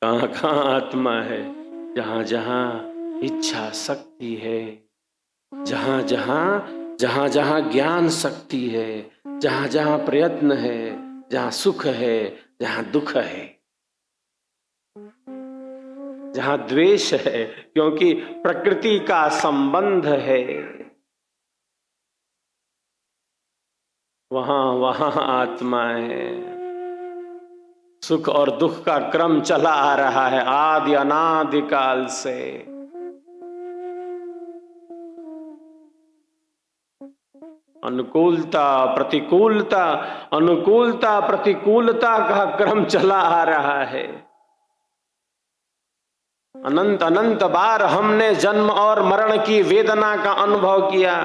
कहाँ कहाँ आत्मा है? जहाँ जहाँ इच्छा शक्ति है, जहाँ जहाँ जहाँ जहाँ ज्ञान शक्ति है, जहाँ जहाँ प्रयत्न है, जहाँ सुख है, जहाँ दुख है, जहाँ द्वेष है, क्योंकि प्रकृति का संबंध है, वहां वहां आत्मा है। सुख और दुख का क्रम चला आ रहा है आदि अनादि काल से। अनुकूलता प्रतिकूलता, अनुकूलता प्रतिकूलता का क्रम चला आ रहा है। अनंत अनंत बार हमने जन्म और मरण की वेदना का अनुभव किया।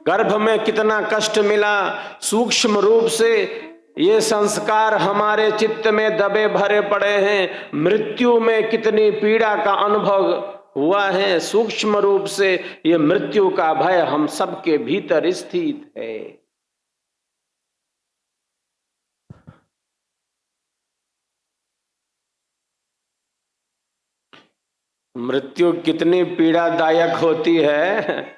गर्भ में कितना कष्ट मिला, सूक्ष्म रूप से ये संस्कार हमारे चित्त में दबे भरे पड़े हैं। मृत्यु में कितनी पीड़ा का अनुभव हुआ है, सूक्ष्म रूप से ये मृत्यु का भय हम सबके भीतर स्थित है। मृत्यु कितनी पीड़ादायक होती है,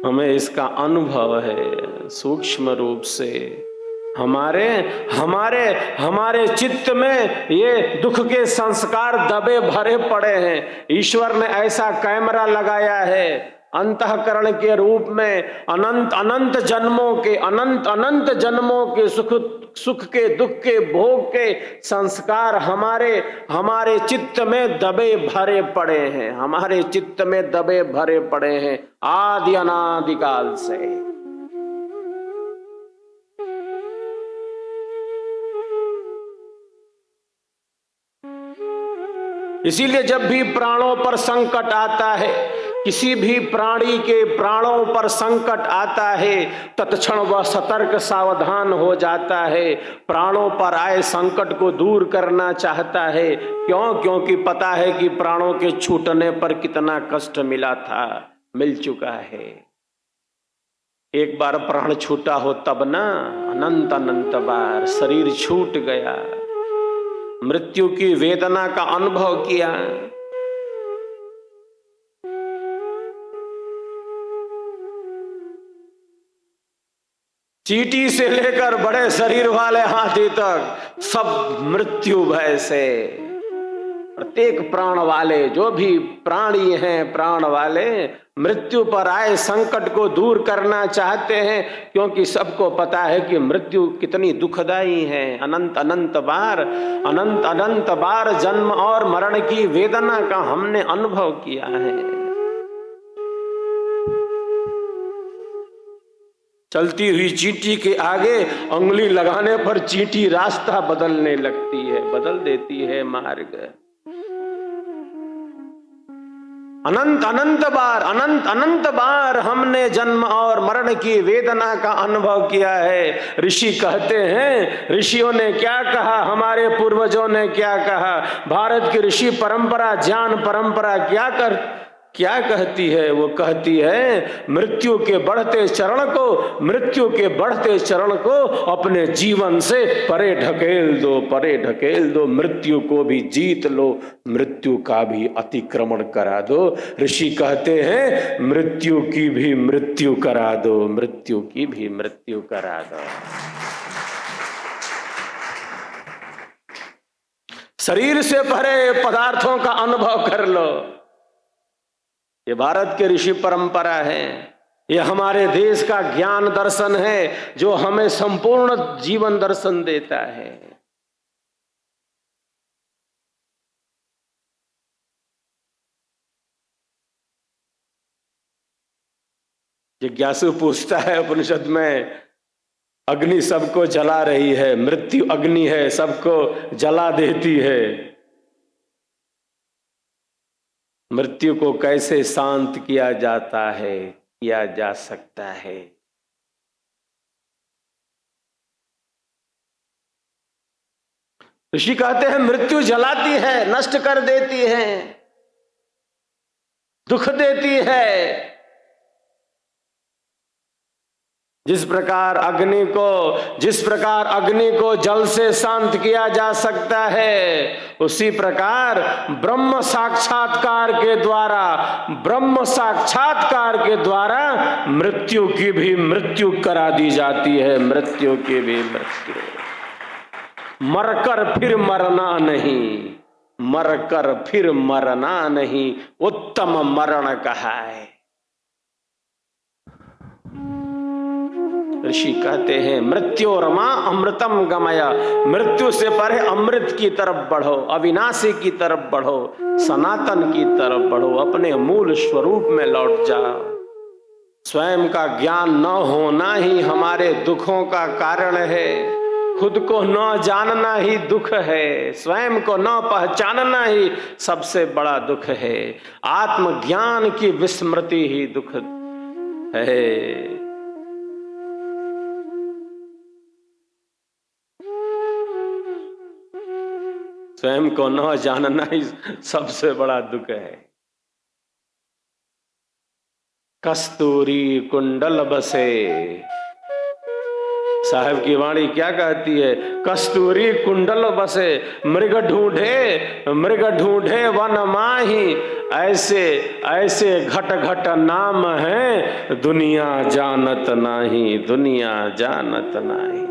हमें इसका अनुभव है सूक्ष्म रूप से। हमारे हमारे हमारे चित्त में ये दुख के संस्कार दबे भरे पड़े हैं। ईश्वर ने ऐसा कैमरा लगाया है अंतःकरण के रूप में, अनंत अनंत जन्मों के, अनंत अनंत जन्मों के सुख के दुख के भोग के संस्कार हमारे हमारे चित्त में दबे भरे पड़े हैं, हमारे चित्त में दबे भरे पड़े हैं आदि अनादि काल से। इसीलिए जब भी प्राणों पर संकट आता है, किसी भी प्राणी के प्राणों पर संकट आता है, तत्क्षण वह सतर्क सावधान हो जाता है, प्राणों पर आए संकट को दूर करना चाहता है। क्यों? क्योंकि पता है कि प्राणों के छूटने पर कितना कष्ट मिला था, मिल चुका है। एक बार प्राण छूटा हो तब ना, अनंत अनंत बार शरीर छूट गया, मृत्यु की वेदना का अनुभव किया। चींटी से लेकर बड़े शरीर वाले हाथी तक सब मृत्यु भय से। प्रत्येक प्राण वाले जो भी प्राणी हैं, प्राण वाले मृत्यु पर आए संकट को दूर करना चाहते हैं, क्योंकि सबको पता है कि मृत्यु कितनी दुखदाई है। अनंत अनंत बार जन्म और मरण की वेदना का हमने अनुभव किया है। चलती हुई चींटी के आगे उंगली लगाने पर चींटी रास्ता बदलने लगती है, बदल देती है मार्ग। अनंत अनंत बार हमने जन्म और मरण की वेदना का अनुभव किया है। ऋषि कहते हैं, ऋषियों ने क्या कहा, हमारे पूर्वजों ने क्या कहा, भारत की ऋषि परंपरा, ज्ञान परंपरा क्या कहती है? वो कहती है मृत्यु के बढ़ते चरण को अपने जीवन से परे ढकेल दो, मृत्यु को भी जीत लो, मृत्यु का भी अतिक्रमण करा दो। ऋषि कहते हैं मृत्यु की भी मृत्यु करा दो, मृत्यु की भी मृत्यु करा दो। शरीर से परे पदार्थों का अनुभव कर लो। ये भारत के ऋषि परंपरा है, ये हमारे देश का ज्ञान दर्शन है, जो हमें संपूर्ण जीवन दर्शन देता है। जिज्ञासु पूछता है उपनिषद में, अग्नि सबको जला रही है, मृत्यु अग्नि है, सबको जला देती है, मृत्यु को कैसे शांत किया जाता है, किया जा सकता है? ऋषि कहते हैं मृत्यु जलाती है, नष्ट कर देती है, दुख देती है। जिस प्रकार अग्नि को जल से शांत किया जा सकता है, उसी प्रकार ब्रह्म साक्षात्कार के द्वारा मृत्यु की भी मृत्यु करा दी जाती है। मृत्यु की भी मृत्यु, मरकर फिर मरना नहीं उत्तम मरण कहा है। ऋषि कहते हैं मृत्योरमा अमृतम गमय, मृत्यु से परे अमृत की तरफ बढ़ो, अविनाशी की तरफ बढ़ो, सनातन की तरफ बढ़ो, अपने मूल स्वरूप में लौट जाओ। स्वयं का ज्ञान न होना ही हमारे दुखों का कारण है। खुद को न जानना ही दुख है, स्वयं को न पहचानना ही सबसे बड़ा दुख है। आत्मज्ञान की विस्मृति ही दुख है। स्वयं को न जानना ही सबसे बड़ा दुख है। कस्तूरी कुंडल बसे, साहब की वाणी क्या कहती है? कस्तूरी कुंडल बसे, मृग ढूंढे वन माही, ऐसे ऐसे घट घट नाम है, दुनिया जानत नाही, दुनिया जानत नाही।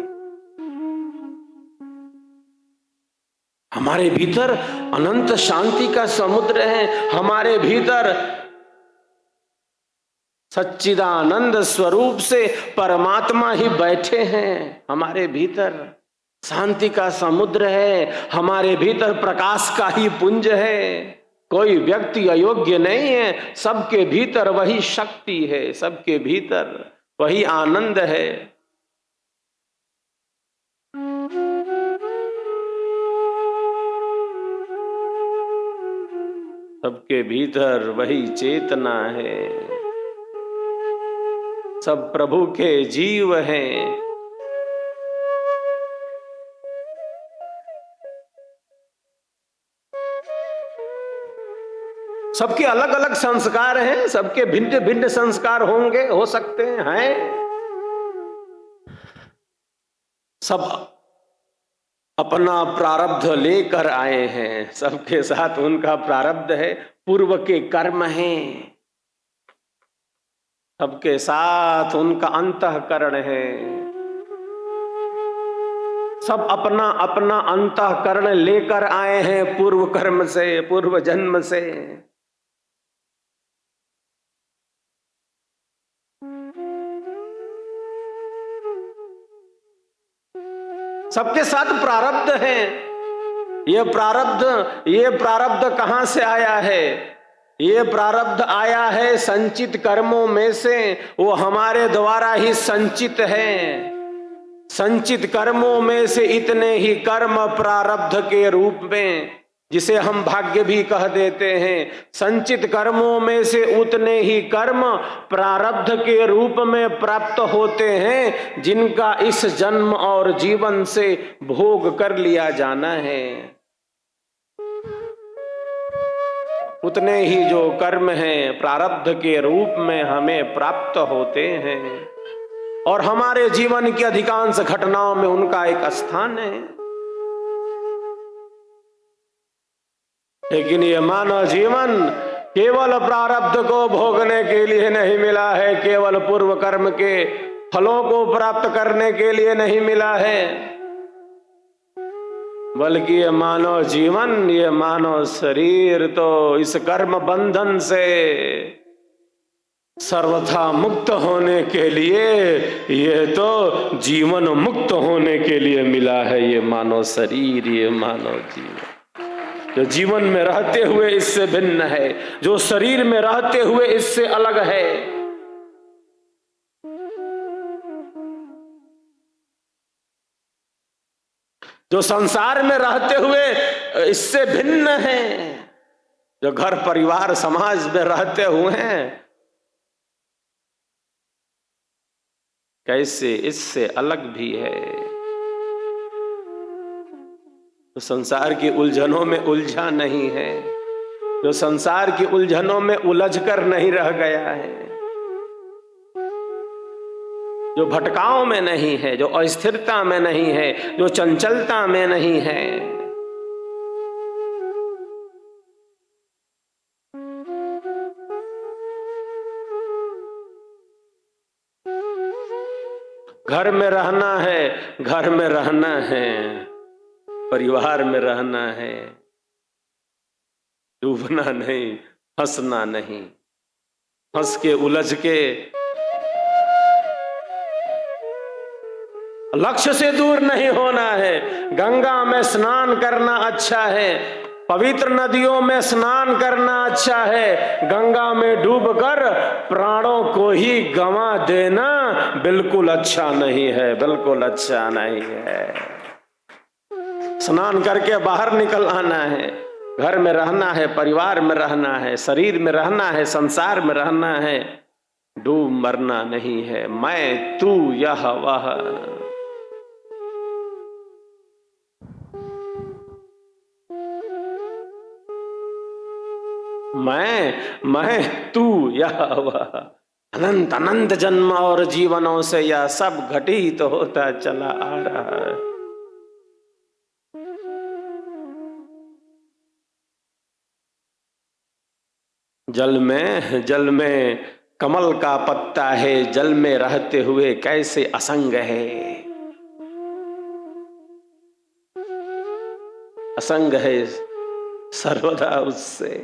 हमारे भीतर अनंत शांति का समुद्र है, हमारे भीतर सच्चिदानंद स्वरूप से परमात्मा ही बैठे हैं। हमारे भीतर शांति का समुद्र है, हमारे भीतर प्रकाश का ही पुंज है। कोई व्यक्ति अयोग्य नहीं है, सबके भीतर वही शक्ति है, सबके भीतर वही आनंद है। सबके भीतर वही चेतना है, सब प्रभु के जीव हैं। सबके अलग अलग संस्कार हैं, सबके भिन्न भिन्न संस्कार होंगे, हो सकते हैं। सब अपना प्रारब्ध लेकर आए हैं, सबके साथ उनका प्रारब्ध है, पूर्व के कर्म हैं, सबके साथ उनका अंतःकरण है। सब अपना अपना अंतःकरण लेकर आए हैं पूर्व कर्म से, पूर्व जन्म से। सबके साथ प्रारब्ध है। ये प्रारब्ध कहां से आया है? ये प्रारब्ध आया है संचित कर्मों में से, वो हमारे द्वारा ही संचित है। संचित कर्मों में से इतने ही कर्म प्रारब्ध के रूप में, जिसे हम भाग्य भी कह देते हैं, संचित कर्मों में से उतने ही कर्म प्रारब्ध के रूप में प्राप्त होते हैं, जिनका इस जन्म और जीवन से भोग कर लिया जाना है। उतने ही जो कर्म हैं प्रारब्ध के रूप में हमें प्राप्त होते हैं, और हमारे जीवन की अधिकांश घटनाओं में उनका एक स्थान है। लेकिन ये मानव जीवन केवल प्रारब्ध को भोगने के लिए नहीं मिला है, केवल पूर्व कर्म के फलों को प्राप्त करने के लिए नहीं मिला है, बल्कि ये मानव जीवन, ये मानव शरीर तो इस कर्म बंधन से सर्वथा मुक्त होने के लिए, ये तो जीवन मुक्त होने के लिए मिला है। ये मानव शरीर, ये मानव जीवन जो जीवन में रहते हुए इससे भिन्न है, जो शरीर में रहते हुए इससे अलग है, जो संसार में रहते हुए इससे भिन्न है, जो घर परिवार समाज में रहते हुए हैं, कैसे इससे अलग भी है। जो संसार की उलझनों में उलझा नहीं है, जो संसार की उलझनों में उलझ कर नहीं रह गया है, जो भटकाव में नहीं है, जो अस्थिरता में नहीं है, जो चंचलता में नहीं है। घर में रहना है, घर में रहना है, परिवार में रहना है, डूबना नहीं, हंसना नहीं, हंस के उलझ के लक्ष्य से दूर नहीं होना है। गंगा में स्नान करना अच्छा है, पवित्र नदियों में स्नान करना अच्छा है, गंगा में डूबकर प्राणों को ही गंवा देना बिल्कुल अच्छा नहीं है, बिल्कुल अच्छा नहीं है। स्नान करके बाहर निकल आना है, घर में रहना है, परिवार में रहना है, शरीर में रहना है, संसार में रहना है, डूब मरना नहीं है। मैं तू यह वह, मैं तू यह वह, अनंत अनंत जन्म और जीवनों से यह सब घटित तो होता चला आ रहा है। जल में कमल का पत्ता है, जल में रहते हुए कैसे असंग है, असंग है सर्वदा उससे।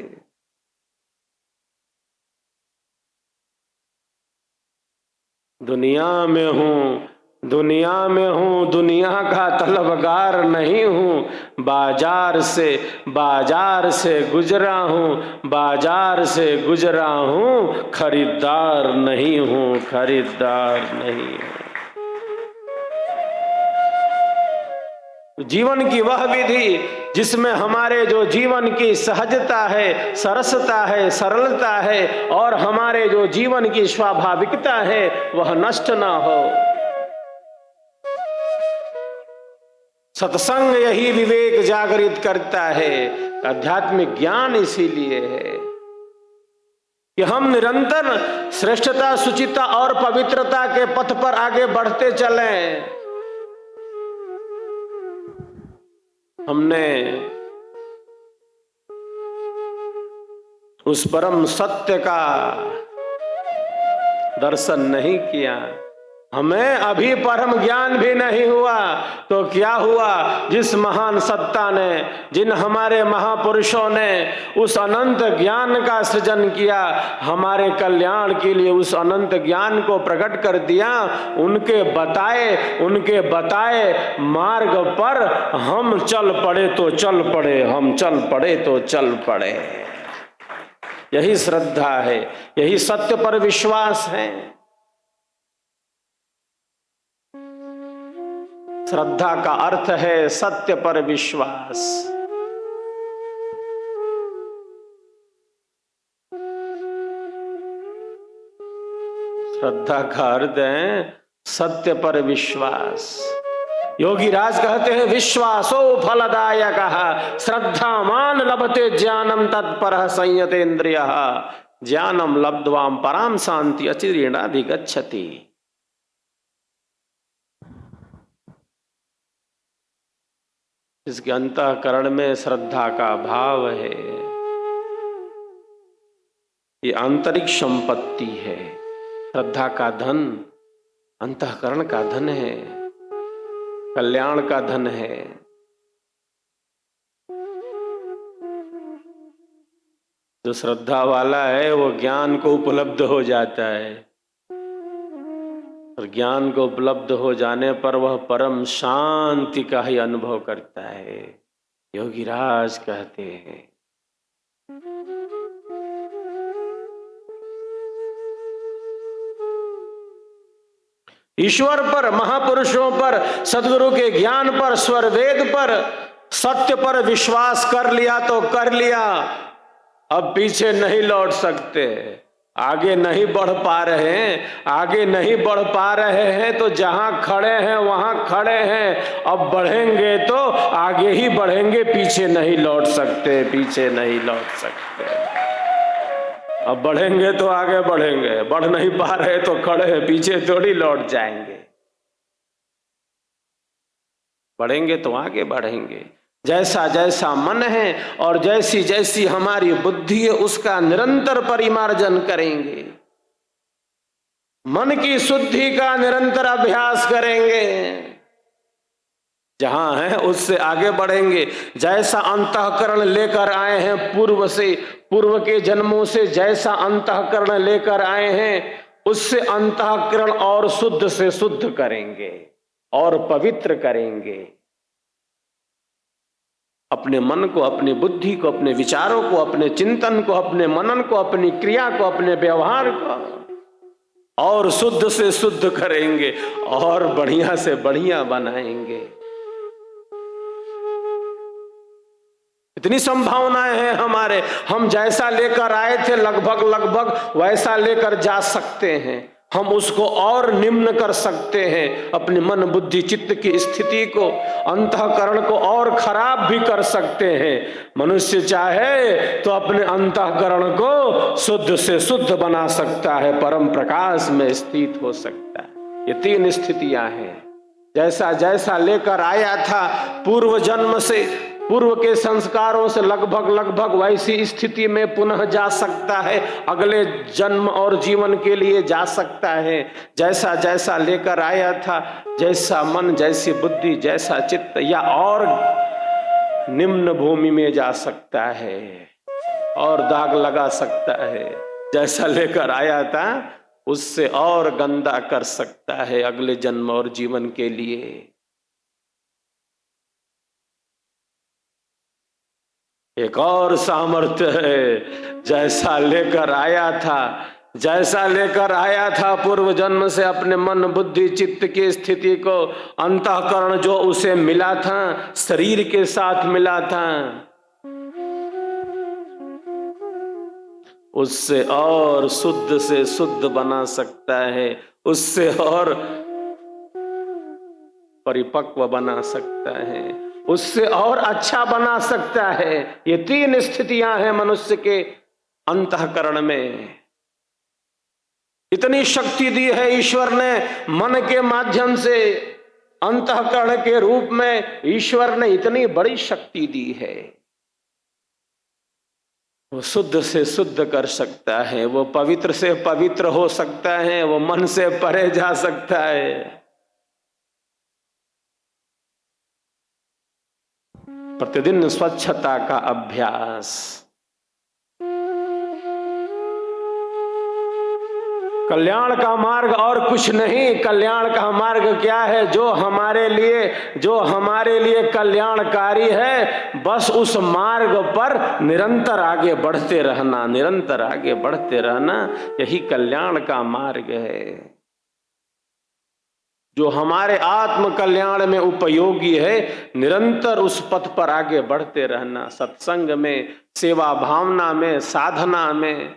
दुनिया में हूं, दुनिया में हूं, दुनिया का तलबगार नहीं हूं, बाजार से गुजरा हूं, बाजार से गुजरा हूं, खरीदार नहीं हूं, खरीदार नहीं हूं। जीवन की वह विधि जिसमें हमारे जो जीवन की सहजता है, सरसता है, सरलता है और हमारे जो जीवन की स्वाभाविकता है वह नष्ट ना हो। सत्संग यही विवेक जागृत करता है। आध्यात्मिक ज्ञान इसीलिए है कि हम निरंतर श्रेष्ठता, शुचिता और पवित्रता के पथ पर आगे बढ़ते चलें। हमने उस परम सत्य का दर्शन नहीं किया, हमें अभी परम ज्ञान भी नहीं हुआ तो क्या हुआ? जिस महान सत्ता ने, जिन हमारे महापुरुषों ने उस अनंत ज्ञान का सृजन किया, हमारे कल्याण के लिए उस अनंत ज्ञान को प्रकट कर दिया, उनके बताए मार्ग पर हम चल पड़े तो चल पड़े, हम चल पड़े तो चल पड़े। यही श्रद्धा है, यही सत्य पर विश्वास है। श्रद्धा का अर्थ है सत्य पर विश्वास। श्रद्धा का अर्थ है सत्य पर विश्वास। योगी राज कहते हैं विश्वासो फलदायक, श्रद्धावान लभते ज्ञानम तत्पर संयतेन्द्रिय, ज्ञानम लब्ध्वाम पराम शांति अचिरेणाधिगच्छति। इसके अंतःकरण में श्रद्धा का भाव है, ये आंतरिक संपत्ति है। श्रद्धा का धन अंतःकरण का धन है, कल्याण का धन है। जो श्रद्धा वाला है वो ज्ञान को उपलब्ध हो जाता है और ज्ञान को उपलब्ध हो जाने पर वह परम शांति का ही अनुभव करता है। योगीराज कहते हैं ईश्वर पर, महापुरुषों पर, सद्गुरु के ज्ञान पर, स्वर वेद पर, सत्य पर विश्वास कर लिया तो कर लिया, अब पीछे नहीं लौट सकते। आगे नहीं बढ़ पा रहे हैं, आगे नहीं बढ़ पा रहे हैं तो जहां खड़े हैं वहां खड़े हैं। अब बढ़ेंगे तो आगे ही बढ़ेंगे, पीछे नहीं लौट सकते, पीछे नहीं लौट सकते। अब बढ़ेंगे तो आगे बढ़ेंगे, बढ़ नहीं पा रहे तो खड़े हैं, पीछे थोड़ी लौट जाएंगे। बढ़ेंगे तो आगे बढ़ेंगे। जैसा जैसा मन है और जैसी जैसी हमारी बुद्धि है उसका निरंतर परिमार्जन करेंगे, मन की शुद्धि का निरंतर अभ्यास करेंगे, जहां है उससे आगे बढ़ेंगे। जैसा अंतःकरण लेकर आए हैं पूर्व से, पूर्व के जन्मों से जैसा अंतःकरण लेकर आए हैं उससे अंतःकरण और शुद्ध से शुद्ध करेंगे और पवित्र करेंगे। अपने मन को, अपनी बुद्धि को, अपने विचारों को, अपने चिंतन को, अपने मनन को, अपनी क्रिया को, अपने व्यवहार को और शुद्ध से शुद्ध करेंगे और बढ़िया से बढ़िया बनाएंगे। इतनी संभावनाएं हैं हमारे, हम जैसा लेकर आए थे लगभग वैसा लेकर जा सकते हैं। हम उसको और निम्न कर सकते हैं, अपने मन बुद्धि चित्त की स्थिति को, अंतःकरण को और खराब भी कर सकते हैं। मनुष्य चाहे तो अपने अंतःकरण को शुद्ध से शुद्ध बना सकता है, परम प्रकाश में स्थित हो सकता है। ये तीन स्थितियां हैं। जैसा जैसा लेकर आया था पूर्व जन्म से, पूर्व के संस्कारों से लगभग वैसी स्थिति में पुनः जा सकता है, अगले जन्म और जीवन के लिए जा सकता है। जैसा जैसा लेकर आया था, जैसा मन, जैसी बुद्धि, जैसा चित्त, या और निम्न भूमि में जा सकता है और दाग लगा सकता है। जैसा लेकर आया था उससे और गंदा कर सकता है अगले जन्म और जीवन के लिए। एक और सामर्थ्य है, जैसा लेकर आया था, जैसा लेकर आया था पूर्व जन्म से अपने मन बुद्धि चित्त की स्थिति को, अंतःकरण जो उसे मिला था, शरीर के साथ मिला था, उससे और शुद्ध से शुद्ध बना सकता है, उससे और परिपक्व बना सकता है, उससे और अच्छा बना सकता है। ये तीन स्थितियां हैं मनुष्य के अंतःकरण में। इतनी शक्ति दी है ईश्वर ने मन के माध्यम से, अंतःकरण के रूप में ईश्वर ने इतनी बड़ी शक्ति दी है। वो शुद्ध से शुद्ध कर सकता है, वो पवित्र से पवित्र हो सकता है, वो मन से परे जा सकता है। प्रतिदिन स्वच्छता का अभ्यास। कल्याण का मार्ग और कुछ नहीं। कल्याण का मार्ग क्या है? जो हमारे लिए कल्याणकारी है, बस उस मार्ग पर निरंतर आगे बढ़ते रहना, निरंतर आगे बढ़ते रहना, यही कल्याण का मार्ग है। जो हमारे आत्म कल्याण में उपयोगी है, निरंतर उस पथ पर आगे बढ़ते रहना, सत्संग में, सेवा भावना में, साधना में।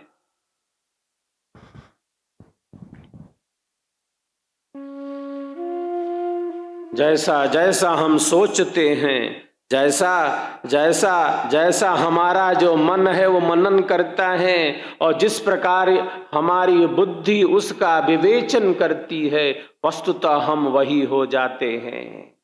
जैसा जैसा हम सोचते हैं, जैसा हमारा जो मन है वो मनन करता है, और जिस प्रकार हमारी बुद्धि उसका विवेचन करती है, वस्तुतः हम वही हो जाते हैं।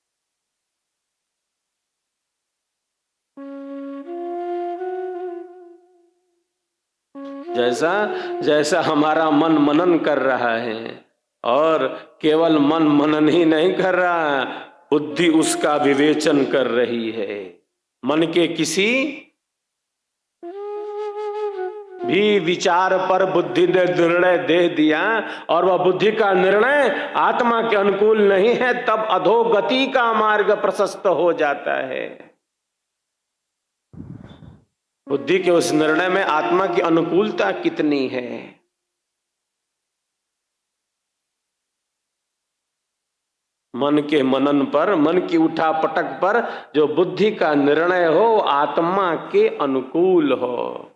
जैसा जैसा हमारा मन मनन कर रहा है, और केवल मन मनन ही नहीं कर रहा, बुद्धि उसका विवेचन कर रही है। मन के किसी भी विचार पर बुद्धि ने निर्णय दे दिया और वह बुद्धि का निर्णय आत्मा के अनुकूल नहीं है, तब अधोगति का मार्ग प्रशस्त हो जाता है। बुद्धि के उस निर्णय में आत्मा की अनुकूलता कितनी है? मन के मनन पर, मन की उठा पटक पर जो बुद्धि का निर्णय हो, आत्मा के अनुकूल हो।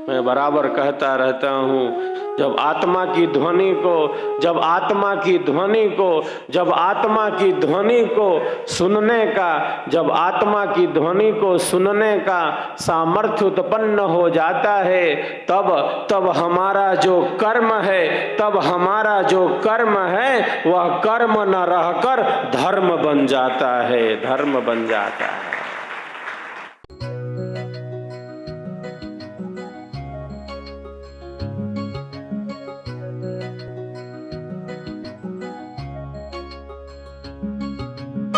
मैं बराबर कहता रहता हूँ, जब आत्मा की ध्वनि को सुनने का सामर्थ्य उत्पन्न हो जाता है, तब हमारा जो कर्म है वह कर्म न रहकर धर्म बन जाता है।